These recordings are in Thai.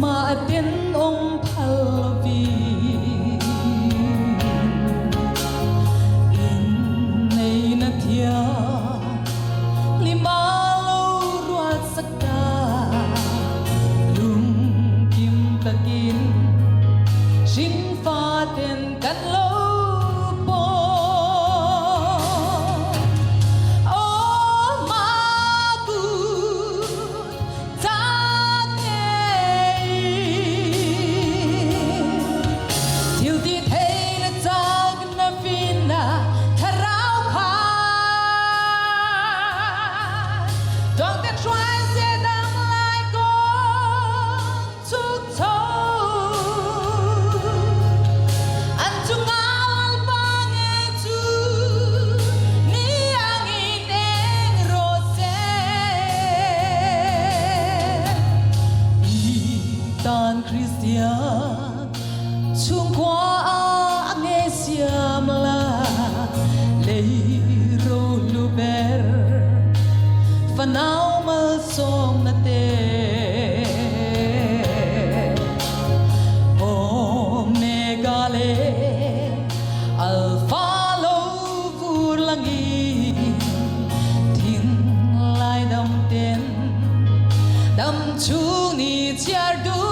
มาเป็นองค์พลวีอินในนาเทียลิมาโลรวดสกาลุงกิมตะกินชิงฟ้าเต้นกันโลช่วงกว่าเงเซียมลาเลยโรลูเบอร์ฟันเอามาส่งนาเตโอเมกาเลอัลฟาโลฟูลังอีทิ้งลายดำเต็นดำชูนี่เชียร์ดู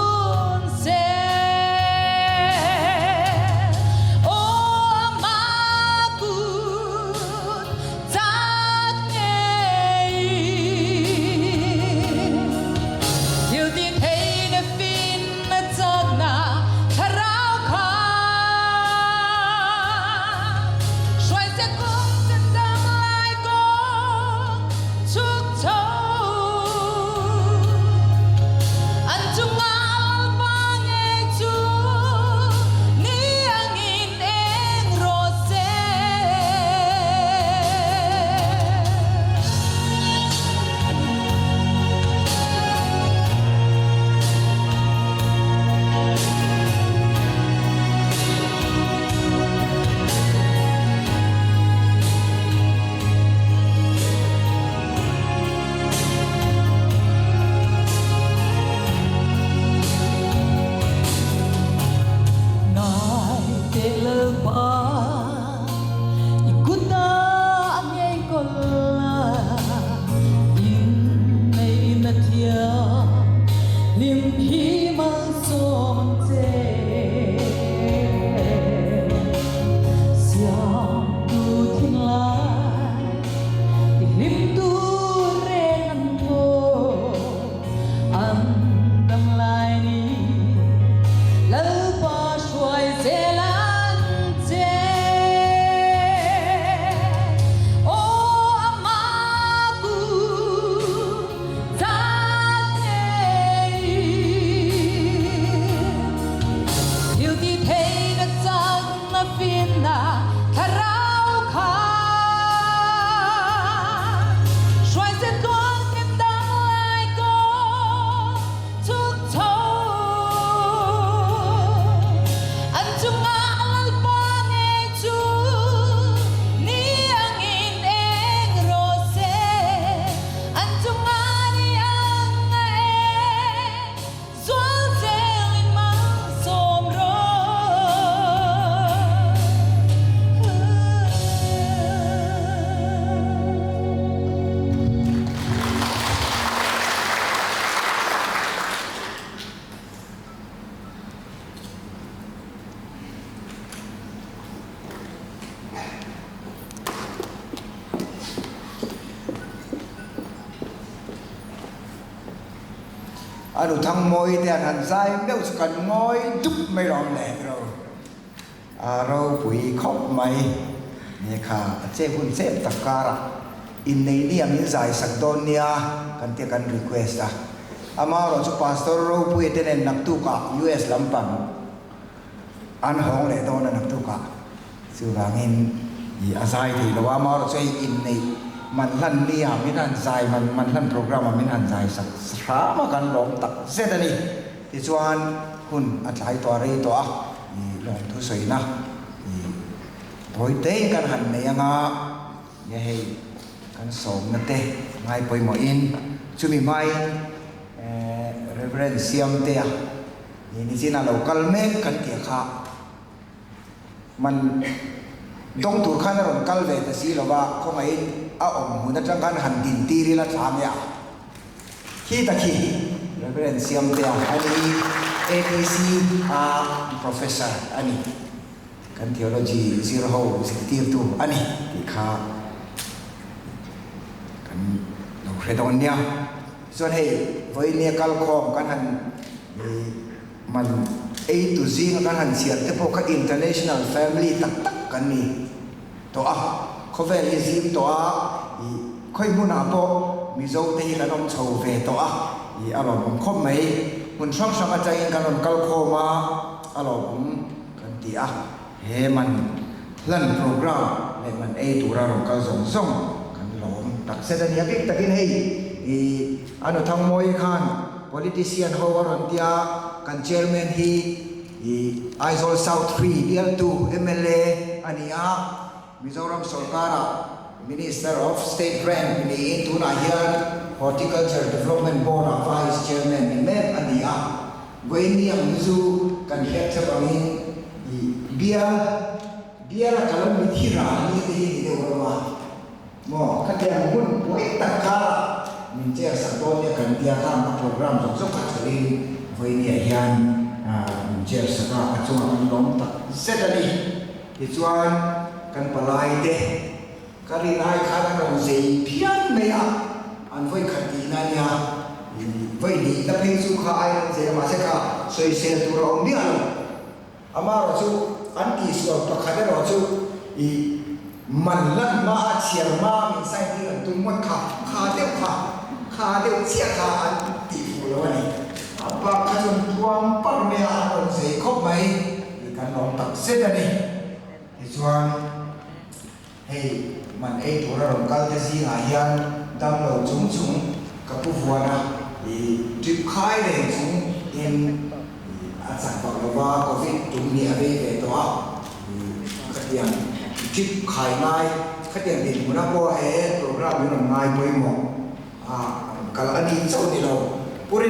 anu thang moi te an zai meu skan ngoi dup mai rom le ro ro pui khop mai ni kha che hun se takara in nei ni am zai sak don nia kan te kan request a ama ro chu pastor ro pui te nen nak tu ka US lampang an hong le don nak tu ka su wangin i azai thi lo ama ro sei in neiมันลั่นเลี้ยมินันใจมันลั่นโปรแกรมมินันใจสักสามกันลงตักเสร็จนี่ที่ชวนคุณอัดไหลตัวเรตัวลงทุสวยนะโดยเต้กันหันในยังไงให้กันส่งนั่นเต้ไงไปหมออินช่วยมีไหมเรเวอเรนเซียมเต้ นี่สินะเราคัลเมกกันเตียค่ะมันต้องถูกขั้นเราคัลเวทสิเราว่าเขาไม่เอาอมหุ่นจังกันหันดินตีริละสามอย่างขี้ตะขี้เรื่องเสียมเตียอันนี้ APC professor อันนี้กัน theology zero sensitive to อันนี้ที่ค่ะกันเราเคยตอนเนี้ยส่วนให้ไว้เนี่ยกัลคอมกันหันมัน A to Z กันหันเสียแต่พวกกัน international family ตักกันนี่ตัวเขาเวลีซิมตัวค่อยมุนาโปมีโจตีกันน้องโชว์เวตัวอารมณ์ผมคบไหมมันช่องอาจารย์กันน้องกัลคอมาอารมณ์กันตีเฮ้มันลั่นโปรแกรมเลยมันตัวเรากัลส่งกันหลอมตักเสด็จยักษ์ตะกินให้อันทั้งมวยขัน politician เขาว่ารันตีกัน chairman ฮีไอโซล South 3 DL2 MLA อันนี้มิโซรัมสการ Minister of State Grant นี่ตัวนาเฮียน Horticulture Development Board Vice Chairman นี่แม่อันนี้เวนี่ยังมิซูกันเฮ็ดเฉพาะนี้เบียร์กำลังมีที่ร้านนี้ที่เดียวกันว่าหมอขัดแย้งหุ้นป่วยตัดขามีเจ้าสัตว์ตัวเนี่ยกันเดียร์ข้ามโปรแกรมส่งขัดเฉลี่ยเวนี่เฮียนเจ้าสัตว์ปัจจุบันล้มตัดเสร็จแล้วนี่ที่ชวนกันปลายเด็กก็รีนายข้าราชการเสียเพี้ยนไม่อันไว้ขัดดีนั่นเนี่ยไว้ดีแต่เพียงสุขายเสียมาเสียค่ะสวยเสียตัวเราเนี่ยอามาเราชูอันที่ส่วนประคันเราชูมันลั่นมาเชียร์มามีไส้ที่เราตุ้มว่าขาเดียวเสียขาอันตีฟูแล้วนี่ปากขจรทวงปังเมียคนเสียคบไหมหรือการลองตัดเส้นนี่ที่ส่วนให้มันตัวเรากัลเทซีหายยันดำเราจุงกับผู้ฟัวนะจุดขายเลยจุงเห็นอาจารย์บอกเราว่าโควิดตรงนี้อะไรเกิดตัวขัดยังจุดขายนายขัดยังติดหัวหน้าพ่อโปรแกรมอยู่หน่อยไม่หมดกัลอันนี้เจ้านี่เราพูดได้